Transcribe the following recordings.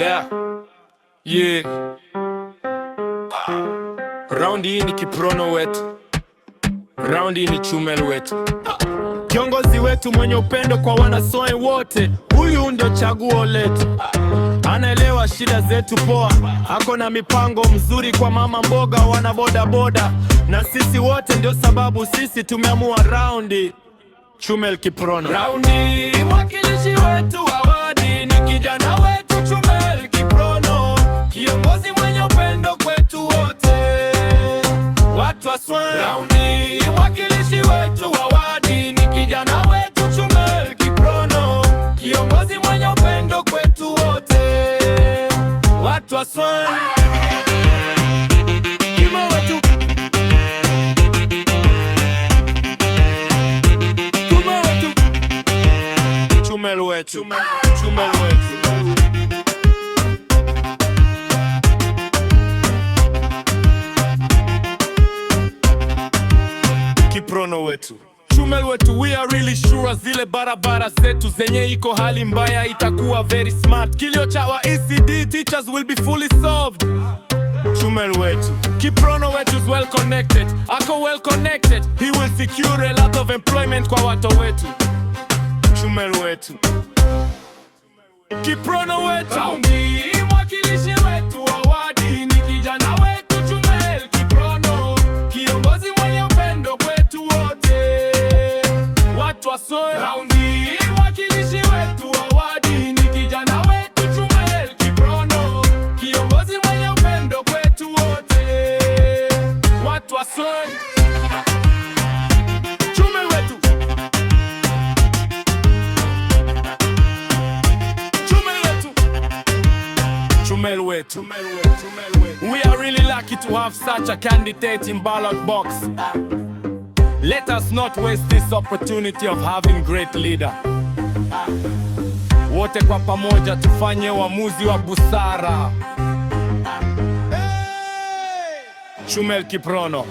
Yeah. Yeah. Raundi hii ni Kiprono wetu, raundi hii ni Chumel wetu, kiongozi wetu mwenye upendo kwa wanasoe wote. Huyu ndio chaguo letu, anaelewa shida zetu poa, ako na mipango mzuri kwa mama mboga, wana boda boda na sisi wote. Ndio sababu sisi tumeamua raundi Chumel Kiprono. Raundi mwakilishi wetu wa wadi ni kijana wetu Chumel Kiprono, kiongozi mwenye upendo kwetu wote, watu wa Swahili. Raundi mwakilishi wetu wa wadi ni kijana wetu Chumel Kiprono, kiongozi mwenye upendo kwetu wote, watu wa Swahili. Chumel wetu, Chumel wetu. Kiprono wetu, Chumel wetu. We are really sure zile barabara zetu zenye iko hali mbaya itakuwa very smart. Kilio cha wa ECD teachers will be fully solved. Chumel wetu, Kiprono wetu is well connected, ako well connected. He will secure a lot of employment kwa watu wetu. Chumel wetu, Kiprono wetu. Raundi mwakilishi wetu wa wadi ni kijana wetu Chumel Kiprono, kiongozi mwenye upendo kwetu wote, watu wa Swahili. Raundi mwakilishi wetu wa wadi ni kijana wetu Chumel Kiprono, kiongozi mwenye upendo kwetu wote, watu wa Swahili. We are really lucky to have such a candidate in ballot box. Let us not waste this opportunity of having great leader. Wote kwa pamoja tufanye uamuzi wa busara. Chumel Kiprono.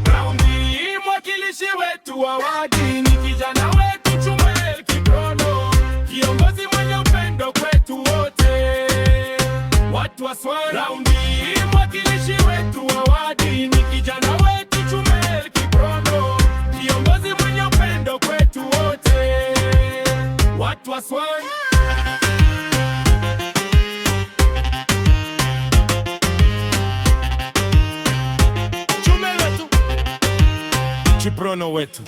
Raundi mwakilishi wetu wa wadi ni kijana wetu Chumel Kiprono, kiongozi mwenye upendo kwetu wote, watu wa Swahili. Raundi mwakilishi wetu wa wadi ni kijana wetu Chumel Kiprono, kiongozi mwenye upendo kwetu wote, watu wa Swahili. Chumel wetu, Kiprono wetu.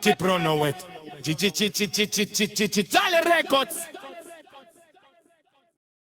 Kiprono wetu, Tale Records.